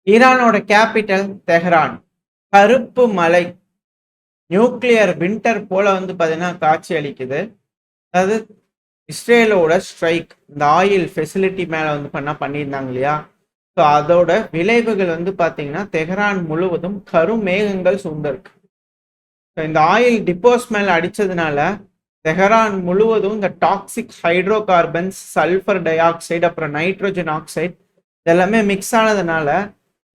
ஈரானோட capital Tehran. கருப்பு மலை, nuclear winter போல பார்த்தீங்கன்னா காட்சி அளிக்குது. அதாவது இஸ்ரேலோட ஸ்ட்ரைக் இந்த ஆயில் ஃபெசிலிட்டி மேல பண்ணியிருந்தாங்க இல்லையா? ஸோ அதோட விளைவுகள் பார்த்தீங்கன்னா தெஹ்ரான் முழுவதும் கருமேகங்கள் சூழ்ந்திருக்கு. இந்த ஆயில் டிப்போஸ் மேல அடிச்சதுனால தெஹ்ரான் முழுவதும் இந்த toxic hydro carbons, sulphur di oxide, அப்புறம் நைட்ரோஜன் ஆக்சைடு இதெல்லாமே மிக்ஸ் ஆனதுனால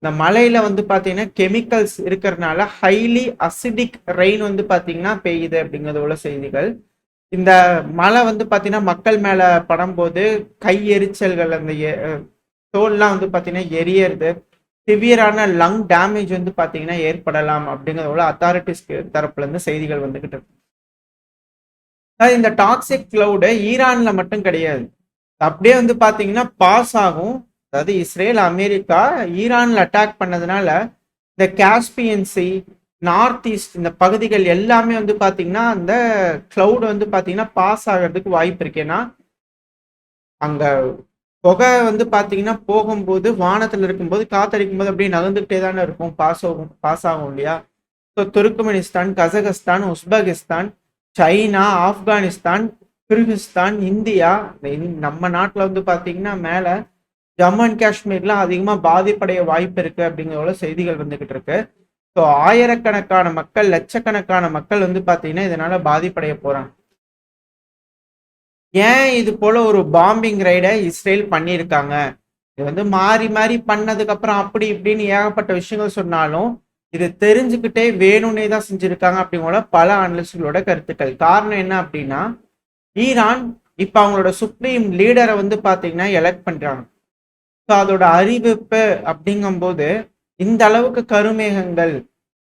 இந்த மலையில பார்த்தீங்கன்னா கெமிக்கல்ஸ் இருக்கிறதுனால ஹைலி அசிடிக் ரெயின் பார்த்தீங்கன்னா பெய்யுது அப்படிங்கிறது உள்ள செய்திகள். இந்த மழை பார்த்தீங்கன்னா மக்கள் மேல படும்போது கை எரிச்சல்கள், அந்த தோல்லாம் பார்த்தீங்கன்னா எரியறது, சிவியரான லங் டேமேஜ் பார்த்தீங்கன்னா ஏற்படலாம் அப்படிங்கிறத அத்தாரிட்டிஸ் தரப்புல இருந்து செய்திகள் வந்துகிட்டு இருக்கு. இந்த டாக்ஸிக் கிளவுடு ஈரான்ல மட்டும் கிடையாது, அப்படியே பார்த்தீங்கன்னா பாஸ் ஆகும். அதாவது இஸ்ரேல் அமெரிக்கா ஈரான்ல அட்டாக் பண்ணதுனால இந்த காஸ்பியன் சி, நார்த் ஈஸ்ட் இந்த பகுதிகள் எல்லாமே பார்த்தீங்கன்னா அந்த கிளவுட் பார்த்தீங்கன்னா பாஸ் ஆகிறதுக்கு வாய்ப்பு இருக்கு. ஏன்னா அங்க புகை பார்த்தீங்கன்னா போகும்போது வானத்தில் இருக்கும்போது காத்தடிக்கும் போது அப்படியே நகர்ந்துகிட்டே தானே இருக்கும், பாஸ் ஆகும் இல்லையா? So Turkmenistan, Kazakhstan, Uzbekistan, China, Afghanistan, Kyrgyzstan, India, நம்ம நாட்டில் பார்த்தீங்கன்னா மேலே ஜம்மு அண்ட் காஷ்மீர்லாம் அதிகமாக பாதிப்படைய வாய்ப்பு இருக்கு அப்படிங்கிற செய்திகள் வந்துகிட்டு இருக்கு. ஸோ ஆயிரக்கணக்கான மக்கள், லட்சக்கணக்கான மக்கள் பார்த்தீங்கன்னா இதனால பாதிப்படைய போறாங்க. ஏன் இது போல ஒரு பாம்பிங் ரைடை இஸ்ரேல் பண்ணியிருக்காங்க? இது மாறி மாறி பண்ணதுக்கு அப்புறம் அப்படி இப்படின்னு ஏகப்பட்ட விஷயங்கள் சொன்னாலும் இது தெரிஞ்சுக்கிட்டே வேணும்னே தான் செஞ்சிருக்காங்க அப்படிங்கிற பல அனலிஸ்டுகளோட கருத்துக்கள். காரணம் என்ன அப்படின்னா, ஈரான் இப்ப அவங்களோட சுப்ரீம் லீடரை பாத்தீங்கன்னா எலெக்ட் பண்றாங்க. ஸோ அதோட அறிவிப்பு அப்படிங்கும்போது இந்த அளவுக்கு கருமேகங்கள்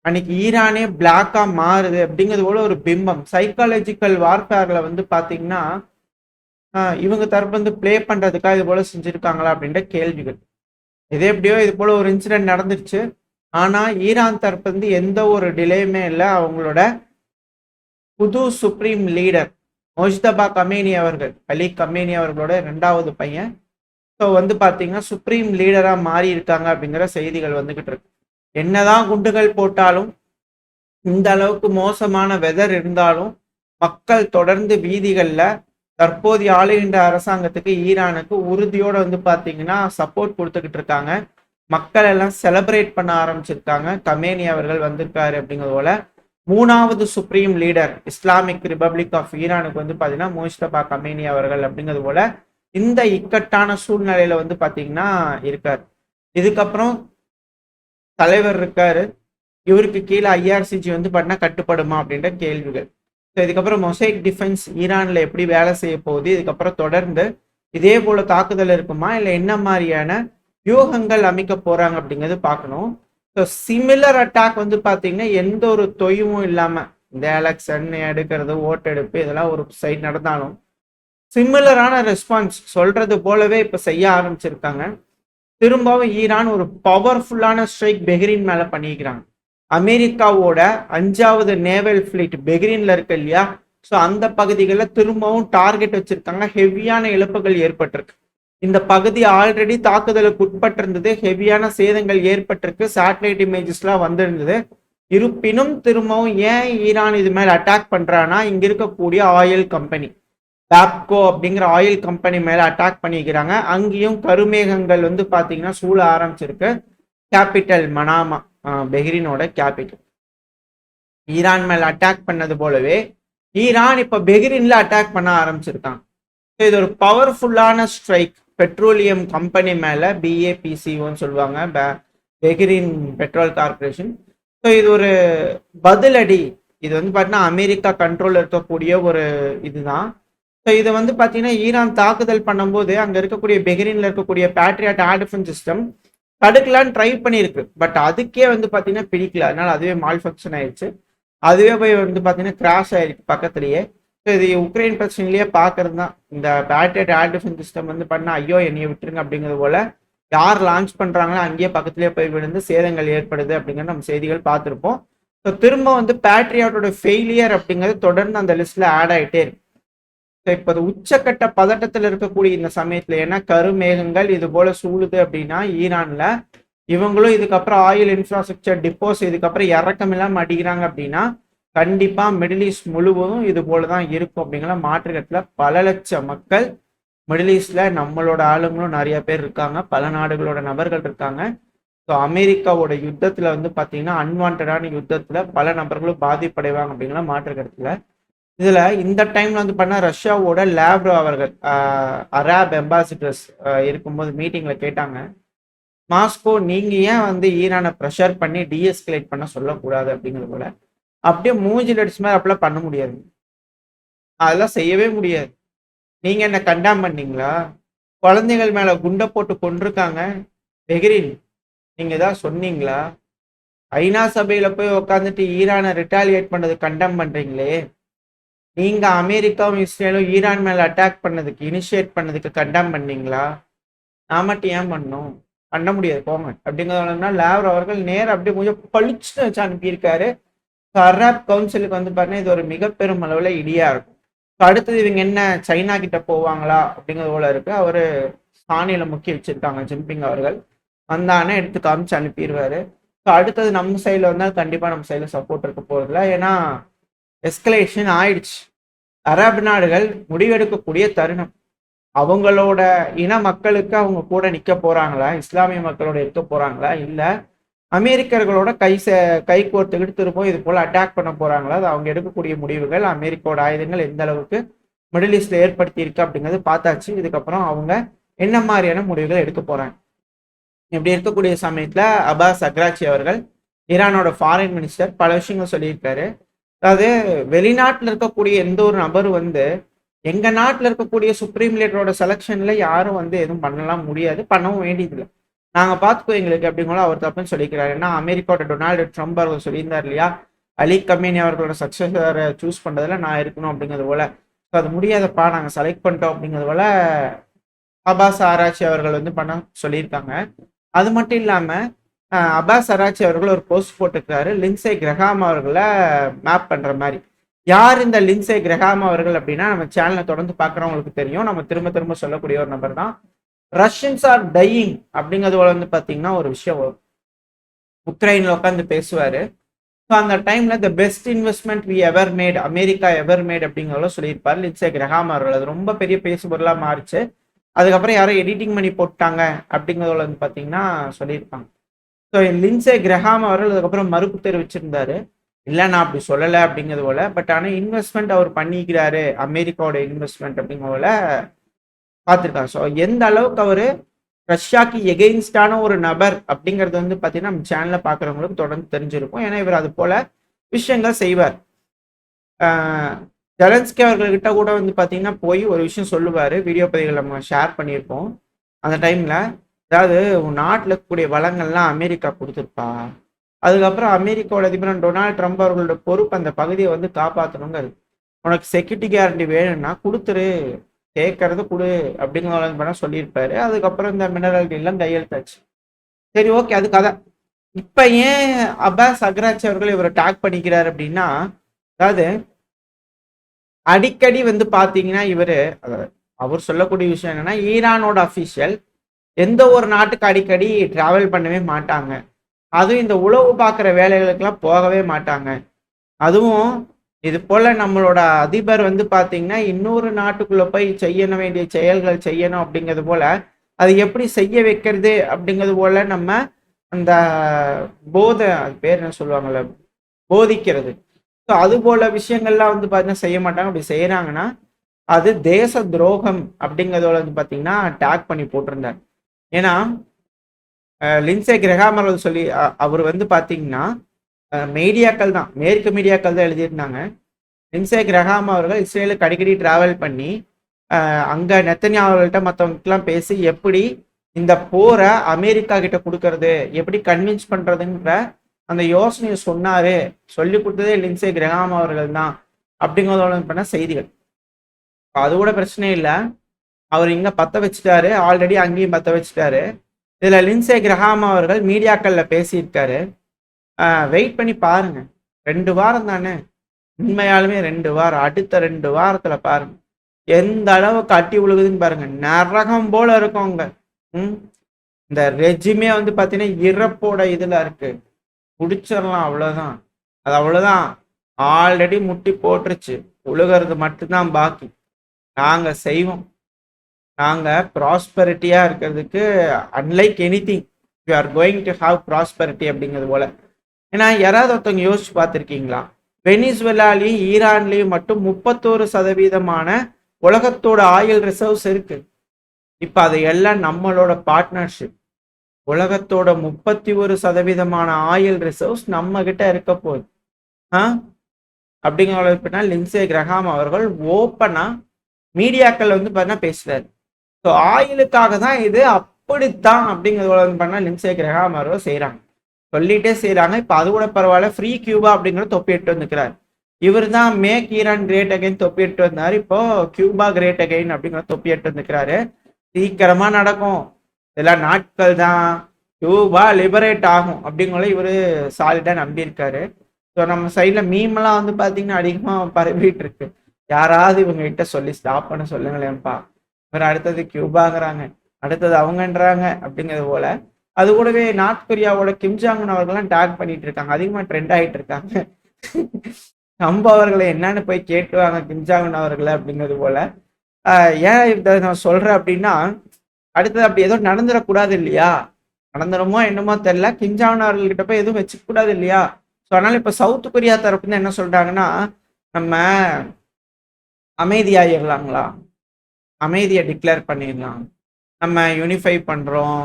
அன்னைக்கு ஈரானே பிளாக்கா மாறுது அப்படிங்கிறது போல ஒரு பிம்பம். சைக்காலஜிக்கல் வார்ஃபேர்ல பாத்தீங்கன்னா இவங்க தரப்பு பிளே பண்றதுக்காக இது போல செஞ்சிருக்காங்களா அப்படின்ற கேள்விகள். இது எப்படியோ இது போல ஒரு இன்சிடென்ட் நடந்துருச்சு. ஆனா ஈரான் தரப்பு எந்த ஒரு டிலேயுமே இல்லை. அவங்களோட புது சுப்ரீம் லீடர் மொஜ்தபா கமேனி அவர்கள், அலி கமேனி அவர்களோட 2வது பையன், ஸோ பாத்தீங்கன்னா சுப்ரீம் லீடரா மாறி இருக்காங்க அப்படிங்கிற செய்திகள் வந்துகிட்டு இருக்கு. என்னதான் குண்டுகள் போட்டாலும், இந்த அளவுக்கு மோசமான வெதர் இருந்தாலும் மக்கள் தொடர்ந்து வீதிகள்ல தற்போதைய ஆளுகின்ற அரசாங்கத்துக்கு, ஈரானுக்கு உறுதியோட பாத்தீங்கன்னா சப்போர்ட் கொடுத்துக்கிட்டு இருக்காங்க. மக்கள் எல்லாம் செலிப்ரேட் பண்ண ஆரம்பிச்சிருக்காங்க. கமேனி அவர்கள் வந்திருக்காரு அப்படிங்கிறது போல 3வது supreme leader Islamic republic of ஈரானுக்கு பாத்தீங்கன்னா முஜ்தபா கமேனி அவர்கள் அப்படிங்கிறது போல இந்த இக்கட்டான சூழ்நிலையில பாத்தீங்கன்னா இருக்காரு. இதுக்கப்புறம் தலைவர் இருக்காரு, இவருக்கு கீழே ஐஆர்சிஜி பண்ணா கட்டுப்படுமா அப்படின்ற கேள்விகள். ஸோ இதுக்கப்புறம் மொசைக் டிஃபென்ஸ் ஈரான்ல எப்படி வேலை செய்ய போகுது, இதுக்கப்புறம் தொடர்ந்து இதே போல தாக்குதல் இருக்குமா, இல்லை என்ன மாதிரியான வியூகங்கள் அமைக்க போறாங்க அப்படிங்கிறது பார்க்கணும். ஸோ சிமிலர் அட்டாக் பார்த்தீங்கன்னா எந்த ஒரு தொய்வும் இல்லாம இந்த எலெக்ஷன் எடுக்கிறது, ஓட்டெடுப்பு இதெல்லாம் ஒரு சைட் நடந்தாலும் சிமிலரான ரெஸ்பான்ஸ் சொல்றது போலவே இப்ப செய்ய ஆரம்பிச்சிருக்காங்க. திரும்பவும் ஈரான் ஒரு பவர்ஃபுல்லான ஸ்ட்ரைக் பெஹ்ரின் மேல பண்ணிக்கிறாங்க. அமெரிக்காவோட 5வது நேவல் ஃபிளீட் பெஹ்ரின்ல இருக்கு இல்லையா? ஸோ அந்த பகுதிகளில் திரும்பவும் டார்கெட் வச்சிருக்காங்க. ஹெவியான இழப்புகள் ஏற்பட்டிருக்கு. இந்த பகுதி ஆல்ரெடி தாக்குதலுக்கு உட்பட்டிருந்தது, ஹெவியான சேதங்கள் ஏற்பட்டிருக்கு, சேட்டலைட் இமேஜஸ்லாம் வந்திருந்தது. இருப்பினும் திரும்பவும் ஏன் ஈரான் இது மேல அட்டாக் பண்றான்னா, இங்க இருக்கக்கூடிய ஆயில் கம்பெனி பேப்கோ அப்படிங்கிற ஆயில் கம்பெனி மேல அட்டாக் பண்ணிக்கிறாங்க. அங்கேயும் கருமேகங்கள் பாத்தீங்கன்னா சூழ ஆரம்பிச்சிருக்கு. கேபிட்டல் மனாமா, பெஹ்ரினோட கேபிட்டல். ஈரான் மேல அட்டாக் பண்ணது போலவே ஈரான் இப்ப பெஹ்ரின்ல அட்டாக் பண்ண ஆரம்பிச்சிருக்காங்க. இது ஒரு பவர்ஃபுல்லான ஸ்ட்ரைக் பெட்ரோலியம் கம்பெனி மேல, பிஏபிசிஓன்னு சொல்லுவாங்க, பெஹ்ரின் பெட்ரோல் கார்பரேஷன். ஸோ இது ஒரு பதிலடி. இது பார்த்தீங்கன்னா அமெரிக்கா கண்ட்ரோல் இருக்கக்கூடிய ஒரு இதுதான். ஸோ இதை பார்த்தீங்கன்னா ஈரான் தாக்குதல் பண்ணும்போது அங்கே இருக்கக்கூடிய பெஹ்ரின்ல இருக்கக்கூடிய பேட்ரியாட் ஏர் டிஃபென்ஸ் சிஸ்டம் தடுக்கலான்னு ட்ரை பண்ணியிருக்கு. பட் அதுக்கே பார்த்தீங்கன்னா பிடிக்கல. அதனால அதுவே மால் ஃபங்க்ஷன் ஆயிடுச்சு. அதுவே போய் பார்த்தீங்கன்னா கிராஷ் ஆயிருக்கு பக்கத்துலேயே. ஸோ இது உக்ரைன் பிரச்சனையிலேயே பார்க்கறது தான். இந்த பேட்ரியாட் ஏர் டிஃபென்ஸ் சிஸ்டம் பண்ணால் ஐயோ என்னைய விட்டுருங்க அப்படிங்கிறது போல யார் லான்ச் பண்ணுறாங்களோ அங்கேயே பக்கத்துலேயே போய் விழுந்து சேதங்கள் ஏற்படுது அப்படிங்கிற நம்ம செய்திகள் பார்த்துருப்போம். ஸோ திரும்ப பேட்ரியாட்டோட ஃபெயிலியர் அப்படிங்கிறது தொடர்ந்து அந்த லிஸ்ட்ல ஆட் ஆகிட்டே இருக்கு. இப்ப உச்சக்கட்ட பதட்டத்தில் இருக்கக்கூடிய இந்த சமயத்துல, ஏன்னா கருமேகங்கள் இது போல சூழுது அப்படின்னா ஈரான்ல இவங்களும் இதுக்கப்புறம் ஆயில் இன்ஃப்ராஸ்ட்ரக்சர் டிப்போஸ் இதுக்கப்புறம் இறக்கம் இல்லாமல் அடிக்கிறாங்க அப்படின்னா கண்டிப்பா மிடில் ஈஸ்ட் முழுவதும் இது போலதான் இருக்கும் அப்படிங்கிற மாற்றுக்கத்துல பல லட்சம் மக்கள் மிடில் ஈஸ்ட்ல நம்மளோட ஆளுங்களும் நிறைய பேர் இருக்காங்க, பல நாடுகளோட நபர்கள் இருக்காங்க. ஸோ அமெரிக்காவோட யுத்தத்துல வந்து பாத்தீங்கன்னா அன்வான்டான யுத்தத்துல பல நபர்களும் பாதிப்படைவாங்க அப்படிங்கிற மாற்றுக்கத்துல. இதுல இந்த டைம்ல வந்து பண்ண ரஷ்யாவோட லேப்ரோ அவர்கள் அராப் அம்பாசிடர்ஸ் இருக்கும்போது மீட்டிங்ல கேட்டாங்க, மாஸ்கோ நீங்க ஏன் வந்து ஈரானை ப்ரெஷர் பண்ணி டீஎஸ்கலேட் பண்ண சொல்லக்கூடாது அப்படிங்கிறது போல. அப்படியே மூஞ்சில் அடிச்ச மாதிரி அப்படிலாம் பண்ண முடியாது, அதெல்லாம் செய்யவே முடியாது. நீங்க என்ன கண்டாம் பண்ணீங்களா? குழந்தைகள் மேல குண்டை போட்டு கொண்டிருக்காங்க. பெஹ்ரின் நீங்க ஏதாவது சொன்னீங்களா? ஐநா சபையில போய் உட்காந்துட்டு ஈரானை ரிட்டாலியேட் பண்ணது கண்டம் பண்றீங்களே, நீங்க அமெரிக்காவும் இஸ்ரேலும் ஈரான் மேல அட்டாக் பண்ணதுக்கு இனிஷியேட் பண்ணதுக்கு கண்டம் பண்ணீங்களா? நான் மட்டும் ஏன் பண்ணணும்? பண்ண முடியாது போங்க அப்படிங்கிறதுனா லேவர் அவர்கள் நேரம் அப்படியே கொஞ்சம் பளிச்சுன்னு வச்சு அனுப்பியிருக்காரு. அராப் கவுன்சிலுக்கு வந்து பாத்தீங்கன்னா இது ஒரு மிக பெரும் அளவுல இடியா இருக்கும். அடுத்தது இவங்க என்ன சைனா கிட்ட போவாங்களா அப்படிங்கிறது போல இருக்கு. அவரு சாணியில முக்கி வச்சிருக்காங்க ஜின்பிங் அவர்கள். வந்தானே எடுத்து காமிச்சு அனுப்பிடுவாரு. ஸோ அடுத்தது நம்ம சைடில் வந்தால் கண்டிப்பா நம்ம சைடில் சப்போர்ட் இருக்க போறதில்ல. ஏன்னா எஸ்கலேஷன் ஆயிடுச்சு. அரபு நாடுகள் முடிவெடுக்கக்கூடிய தருணம். அவங்களோட இன மக்களுக்கு அவங்க கூட நிக்க போறாங்களா, இஸ்லாமிய மக்களோட இருக்க போறாங்களா, இல்ல அமெரிக்கர்களோட கை கோர்த்துக்கிட்டு திரும்ப இது போல அட்டாக் பண்ண போறாங்களா, அது அவங்க எடுக்கக்கூடிய முடிவுகள் அமெரிக்காவோட ஆயுதங்கள் எந்த அளவுக்கு மிடில் ஈஸ்ட்ல ஏற்படுத்தி இருக்கு அப்படிங்கிறது பார்த்தாச்சு. இதுக்கப்புறம் அவங்க என்ன மாதிரியான முடிவுகள் எடுக்க போறாங்க. இப்படி இருக்கக்கூடிய சமயத்துல அப்பாஸ் அக்ராச்சி அவர்கள் ஈரானோட ஃபாரின் மினிஸ்டர் பல விஷயங்கள் சொல்லியிருக்காரு. அதாவது வெளிநாட்டில் இருக்கக்கூடிய எந்த ஒரு நபர் வந்து எங்க நாட்டில் இருக்கக்கூடிய சுப்ரீம் லீடரோட செலெக்ஷன்ல யாரும் வந்து எதுவும் பண்ணலாம் முடியாது, பண்ணவும் வேண்டியதில்லை, நாங்க பார்த்துக்கோ எங்களுக்கு அப்படிங்களா அவர் தப்புன்னு சொல்லிக்கிறாரு. ஏன்னா அமெரிக்காவோட டொனால்டு ட்ரம்ப் அவர்கள் சொல்லியிருந்தார் இல்லையா, அலி கமேனி அவர்களோட சக்சஸரை சூஸ் பண்றதுல நான் இருக்கணும் அப்படிங்கிறது போல. அது முடியாதப்பா நாங்க செலக்ட் பண்ணிட்டோம் அப்படிங்கிறது போல அப்பாஸ் ஆராய்ச்சி அவர்கள் வந்து பண்ண சொல்லியிருக்காங்க. அது மட்டும் இல்லாம அப்பாஸ் ஆராய்ச்சி அவர்கள் ஒரு போஸ்ட் போட்டுக்கிறாரு, லின்சே கிரஹாம் அவர்களை மேப் பண்ற மாதிரி. யார் இந்த லின்சே கிரஹாம் அவர்கள் அப்படின்னா நம்ம சேனலை தொடர்ந்து பார்க்குறவங்களுக்கு தெரியும், நம்ம திரும்ப திரும்ப சொல்லக்கூடிய ஒரு நபர் தான். ரஷ்யன்ஸ் ஆர் டையிங் அப்படிங்கிறது வந்து பார்த்தீங்கன்னா ஒரு விஷயம் வரும், உக்ரைன்ல உட்காந்து பேசுவாரு. ஸோ அந்த டைம்ல the best investment we ever made, America ever made அப்படிங்கிறத சொல்லியிருப்பாரு லின்சே கிரஹாம் அவர்கள். அது ரொம்ப பெரிய பேசுபொருளாக மாறிச்சு. அதுக்கப்புறம் யாரோ எடிட்டிங் பண்ணி போட்டாங்க அப்படிங்கிறத வந்து பார்த்தீங்கன்னா சொல்லியிருப்பாங்க. ஸோ லின்சே கிரஹாம் அவர்கள் அதுக்கப்புறம் மறுப்பு தெரிவிச்சிருந்தாரு, இல்லை நான் அப்படி சொல்லலை அப்படிங்கிறது போல. பட் ஆனால் இன்வெஸ்ட்மெண்ட் அவர் பண்ணிக்கிறாரு, அமெரிக்காவோட இன்வெஸ்ட்மெண்ட் அப்படிங்கிற போல பார்த்துருக்காங்க. ஸோ எந்த அளவுக்கு அவர் ரஷ்யாக்கு எகெயின்ஸ்டான ஒரு நபர் அப்படிங்கிறது வந்து பார்த்தீங்கன்னா நம்ம சேனலில் பார்க்குறவங்களுக்கு தொடர்ந்து தெரிஞ்சிருக்கும். ஏன்னா இவர் அது போல விஷயங்கள் செய்வார். ஜெலன்ஸ்கி அவர்கள்கிட்ட கூட வந்து பார்த்தீங்கன்னா போய் ஒரு விஷயம் சொல்லுவார், வீடியோ பதிவுகள் நம்ம ஷேர் பண்ணியிருப்போம். அந்த டைமில் அதாவது உன் நாட்டில் இருக்கக்கூடிய வளங்கள்லாம் அமெரிக்கா கொடுத்துருப்பா, அதுக்கப்புறம் அமெரிக்காவோட அதிபர் டொனால்ட் ட்ரம்ப் அவர்களோட பொறுப்பு அந்த பகுதியை வந்து காப்பாற்றணுங்கிறது. உனக்கு செக்யூரிட்டி கேரண்டி வேணும்னா கொடுத்துரு, கேட்கறது கொடு அப்படிங்கிற சொல்லியிருப்பாரு. அதுக்கப்புறம் இந்த மினரல் டீல்லாம் கையெழுத்தாச்சு. சரி ஓகே, அது கதை. இப்ப ஏன் அப்பாஸ் அக்ராச்சி அவர்கள் இவரை டாக் பண்ணிக்கிறார் அப்படின்னா, அதாவது அடிக்கடி வந்து பாத்தீங்கன்னா அவர் சொல்லக்கூடிய விஷயம் என்னன்னா, ஈரானோட அபிஷியல் எந்த ஒரு நாட்டுக்கு அடிக்கடி டிராவல் பண்ணவே மாட்டாங்க, அதுவும் இந்த உளவு பார்க்குற வேலைகளுக்கெல்லாம் போகவே மாட்டாங்க. அதுவும் இது போல நம்மளோட அதிபர் வந்து பாத்தீங்கன்னா இன்னொரு நாட்டுக்குள்ள போய் செய்ய வேண்டிய செயல்கள் செய்யணும் அப்படிங்கிறது போல, அது எப்படி செய்ய வைக்கிறது அப்படிங்கிறது போல நம்ம அந்த போதை, அது பேர் என்ன சொல்லுவாங்கல்ல, போதிக்கிறது. ஸோ அது போல விஷயங்கள்லாம் வந்து பார்த்தீங்கன்னா செய்ய மாட்டாங்க. அப்படி செய்யறாங்கன்னா அது தேச துரோகம் அப்படிங்கிறதோட வந்து பார்த்தீங்கன்னா டேக் பண்ணி போட்டிருந்தார். ஏன்னா லின்சே கிரஹாம் அவர்கள் சொல்லி அவர் வந்து பார்த்தீங்கன்னா மீடியாக்கள் தான், மேற்கு மீடியாக்கள் தான் எழுதியிருந்தாங்க, லின்சே கிரஹாம் அவர்கள் இஸ்ரேலுக்கு அடிக்கடி டிராவல் பண்ணி அங்க நெத்தன்யாஹு அவர்கள்ட்ட மற்றவங்களுக்குலாம் பேசி எப்படி இந்த போரை அமெரிக்கா கிட்ட கொடுக்கறது, எப்படி கன்வின்ஸ் பண்றதுன்ற அந்த யோசனையை சொன்னாரு, சொல்லி கொடுத்ததே லின்சே கிரஹாம் அவர்கள் தான் அப்படிங்கிறதோட பண்ண செய்திகள். அது கூட பிரச்சனை இல்லை, அவர் இங்க பத்த வச்சுட்டாரு, ஆல்ரெடி அங்கேயும் பத்த வச்சுட்டாரு. இதுல லின்சே கிரஹாம் அவர்கள் மீடியாக்கள்ல பேசியிருக்காரு. வெயிட் பண்ணி பாருங்க, 2 வாரம் தானே, உண்மையாலுமே 2 வாரம், அடுத்த 2 வாரத்துல பாருங்க எந்த அளவுக்கு அட்டி விழுகுதுன்னு பாருங்க, நரகம் போல இருக்கும்ங்க. இந்த ரெஜிமே வந்து பார்த்தீங்கன்னா இறப்போட இதில் இருக்கு. முடிச்சிடலாம், அவ்வளோதான். அது அவ்வளோதான். ஆல்ரெடி முட்டி போட்டுருச்சு. உழுகிறது மட்டும்தான் பாக்கி. நாங்கள் செய்வோம். நாங்கள் ப்ராஸ்பரிட்டியாக இருக்கிறதுக்கு unlike anything you are going to have prosperity அப்படிங்கிறது போல. ஏன்னா யாராவது ஒருத்தவங்க யோசிச்சு பார்த்துருக்கீங்களா? வெனிசுவேலாலையும் ஈரான்லையும் மட்டும் 31% உலகத்தோட ஆயில் ரிசர்வ்ஸ் இருக்கு. இப்ப அது எல்லாம் நம்மளோட பார்ட்னர்ஷிப். உலகத்தோட 31% ஆயில் ரிசர்வ்ஸ் நம்ம கிட்ட இருக்க போகுது. அப்படிங்கிற லின்சே கிரஹாம் அவர்கள் ஓப்பனா மீடியாக்கள் வந்து பார்த்தீங்கன்னா பேசுறாரு. ஸோ ஆயிலுக்காக தான் இது, அப்படித்தான் அப்படிங்கிறத லின்சே கிரஹாம் அவர்கள் செய்யறாங்க, சொல்லிட்டே செய்யறாங்க. இப்ப அது கூட பரவாயில்ல, ஃப்ரீ கியூபா அப்படிங்கிற தொப்பி எட்டு வந்துக்கிறார். இவர் தான் மேக் ஈரான் கிரேட் அகைன் தொப்பி எட்டு வந்தாரு. இப்போ கியூபா கிரேட் அகைன் அப்படிங்கிற தொப்பி எட்டு வந்துக்கிறாரு. சீக்கிரமா நடக்கும், இதெல்லாம் நாட்கள் தான், கியூபா லிபரேட் ஆகும் அப்படிங்கிற இவரு சாலிடா நம்பியிருக்காரு. ஸோ நம்ம சைட்ல மீமெல்லாம் வந்து பாத்தீங்கன்னா அதிகமா பரவிட்டு இருக்கு. யாராவது இவங்க கிட்ட சொல்லி ஸ்டாப் பண்ண சொல்லுங்களேன்ப்பா. இவர் அடுத்தது கியூபாங்கிறாங்க, அடுத்தது அவங்கன்றாங்க அப்படிங்கிறது போல. அது கூடவே நார்த் கொரியாவோட கிம்ஜாங் அவர்கள்லாம் டேக் பண்ணிட்டு இருக்காங்க, அதிகமா ட்ரெண்ட் ஆகிட்டு இருக்காங்க. நம்ம அவர்களை என்னன்னு போய் கேட்டுவாங்க கிம்ஜாங் அவர்களை அப்படிங்கிறது போல. ஏன் இதை நான் சொல்றேன் அப்படின்னா, அடுத்தது அப்படி எதுவும் நடந்துடக்கூடாது இல்லையா? நடந்துருமோ என்னமோ தெரியல, கிம்ஜாங் அவர்கள்கிட்ட போய் எதுவும் வச்சுக்க கூடாது இல்லையா? ஸோ அதனால இப்ப சவுத் கொரியா தரப்புன்னு என்ன சொல்றாங்கன்னா, நம்ம அமைதியாயிடலாங்களா, அமைதியை டிக்ளேர் பண்ணிடலாம், நம்ம யூனிஃபை பண்றோம்,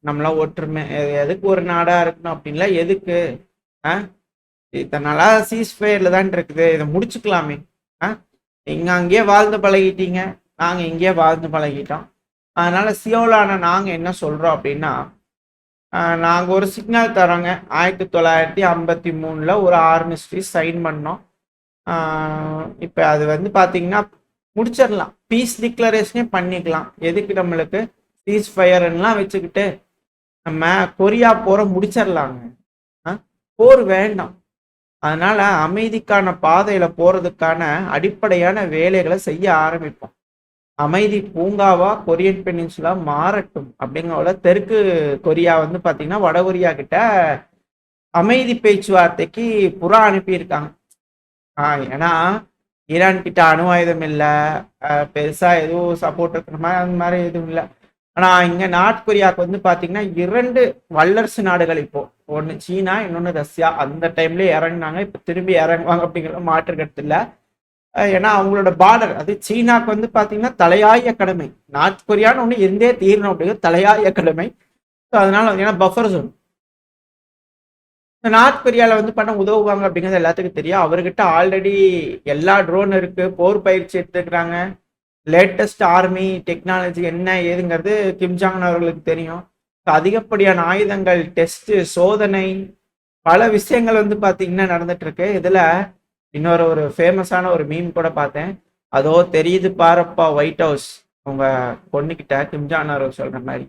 நம்மளாம் ஒற்றுமை, எதுக்கு ஒரு நாடா இருக்கணும் அப்படின்ல, எதுக்கு இத்தனை நாளா சீஸ்ஃபயர்ல தான் இருக்குது, இதை முடிச்சுக்கலாமே. நீங்க அங்கேயே வாழ்ந்து பழகிட்டீங்க, நாங்க இங்கேயே வாழ்ந்து பழகிட்டோம். அதனால சியோலான நாங்க என்ன சொல்றோம் அப்படின்னா, நாங்க ஒரு சிக்னல் தரோங்க. 1953 ஒரு ஆர்மிஸ்ட்ரிஸ் சைன் பண்ணோம். இப்ப அது வந்து பாத்தீங்கன்னா முடிச்சிடலாம், பீஸ் டிக்ளரேஷனே பண்ணிக்கலாம். எதுக்கு நம்மளுக்கு சீஸ் ஃபயர்லாம் வச்சுக்கிட்டு, நம்ம கொரியா போற முடிச்சிடலாங்க, போர் வேண்டாம். அதனால அமைதிக்கான பாதையில போறதுக்கான அடிப்படையான வேலைகளை செய்ய ஆரம்பிப்போம். அமைதி பூங்காவா கொரியன் பெனின்சுலா மாறட்டும் அப்படிங்கிற தெற்கு கொரியா வந்து பாத்தீங்கன்னா வடகொரியா கிட்ட அமைதி பேச்சுவார்த்தைக்கு புறா அனுப்பியிருக்காங்க. ஏன்னா ஈரான் கிட்ட அணு ஆயுதம் இல்லை, பெருசா எதுவும் சப்போர்ட் இருக்கிற மாதிரி அந்த மாதிரி எதுவும் இல்லை. ஆனா இங்க நார்த் கொரியாவுக்கு வந்து பாத்தீங்கன்னா 2 வல்லரசு நாடுகள், இப்போ ஒன்னு சீனா, இன்னொன்னு ரஷ்யா. அந்த டைம்ல இறங்கினாங்க, இப்ப திரும்பி இறங்குவாங்க அப்படிங்கிற மாற்று கருத்து இல்லை. ஏன்னா அவங்களோட பார்டர் அது சீனாக்கு வந்து பாத்தீங்கன்னா தலையாய கடமை, நார்த் கொரியான்னு ஒண்ணு இருந்தே தீரணும் அப்படிங்கிறது தலையாய கடமை. அதனால ஏன்னா பஃபர் ஜோன் நார்த் கொரியால வந்து பண்ண உதவுவாங்க அப்படிங்கிறது எல்லாத்துக்கும் தெரியும். அவர்கிட்ட ஆல்ரெடி எல்லா ட்ரோன் இருக்கு, போர் பயிற்சி எடுத்துக்கிறாங்க, லேட்டஸ்ட் ஆர்மி டெக்னாலஜி என்ன ஏதுங்கிறது கிம்ஜாங் அவர்களுக்கு தெரியும். அதிகப்படியான ஆயுதங்கள், டெஸ்ட், சோதனை, பல விஷயங்கள் வந்து பாத்தீங்கன்னா நடந்துட்டு இருக்கு. இதுல இன்னொரு ஒரு ஃபேமஸான ஒரு மீம் கூட பார்த்தேன். அதோ தெரியுது பாரப்பா ஒயிட் ஹவுஸ், உங்க பொண்ணுகிட்ட கிம்ஜான் அவர்கள் சொல்ற மாதிரி,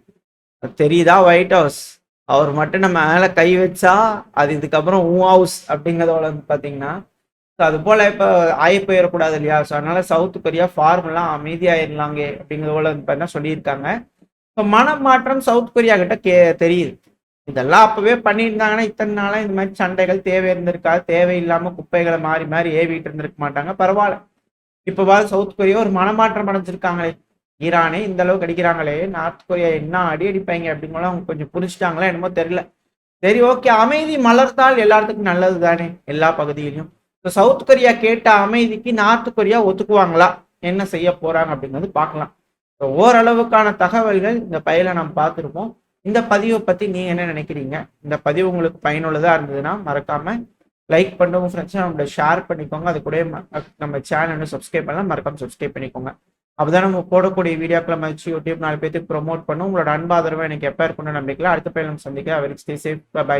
தெரியுதா ஒயிட் ஹவுஸ், அவர் மட்டும் நம்ம மேல கை வச்சா அது இதுக்கப்புறம் ஊ ஹவுஸ் அப்படிங்கிறதோட வந்து பாத்தீங்கன்னா அது போல இப்ப ஆகி போயிடக்கூடாது இல்லையா? ஸோ அதனால சவுத் கொரியா ஃபார்ம்லாம் அமைதியாயிருந்தாங்க அப்படிங்கிறதோட வந்து சொல்லியிருக்காங்க. இப்போ மன மாற்றம் சவுத் கொரியா கிட்ட தெரியுது. இதெல்லாம் அப்பவே பண்ணியிருந்தாங்கன்னா இத்தனை நாளா இந்த மாதிரி சண்டைகள் தேவை இருந்திருக்காது, தேவையில்லாம குப்பைகளை மாறி மாறி ஏவிட்டு இருந்திருக்க மாட்டாங்க. பரவாயில்ல, இப்ப சவுத் கொரியா ஒரு மனமாற்றம் அடைஞ்சிருக்காங்களே, ஈரானே இந்த அளவுக்கு அடிக்கிறாங்களே, நார்த் கொரியா என்ன அடி அடிப்பாங்க அப்படிங்கலாம் அவங்க கொஞ்சம் புரிஞ்சுட்டாங்களா என்னமோ தெரியல. சரி, ஓகே, அமைதி மலர்த்தால் எல்லாத்துக்கும் நல்லது தானே எல்லா பகுதியிலையும். சவுத் கொரியா கேட்ட அமைதிக்கு நார்த் கொரியா ஒத்துக்குவாங்களா, என்ன செய்ய போறாங்க அப்படிங்கிறது பார்க்கலாம். ஓரளவுக்கான தகவல்கள் இந்த பயில நம்ம பார்த்துருப்போம். இந்த பதிவை பத்தி நீங்க என்ன நினைக்கிறீங்க? இந்த பதிவு உங்களுக்கு பயனுள்ளதா இருந்ததுன்னா மறக்காம லைக் பண்ணுங்க, உங்க ஃப்ரெண்ட்ஸ் நம்மளோட ஷேர் பண்ணிக்கோங்க. அது கூட நம்ம சேனல் சப்ஸ்கிரைப் பண்ணலாம், மறக்காம சப்ஸ்கிரைப் பண்ணிக்கோங்க. அப்பதான் நம்ம போடக்கூடிய வீடியோக்களை மதிச்சு யூடியூப் 4 பேருக்கு ப்ரொமோட் பண்ணும். உங்களோட அன்பாதரவை எனக்கு எப்ப இருக்கணும்னு நம்பிக்கலாம். அடுத்த பயில நம்ம சந்திக்க. Very stay safe, by.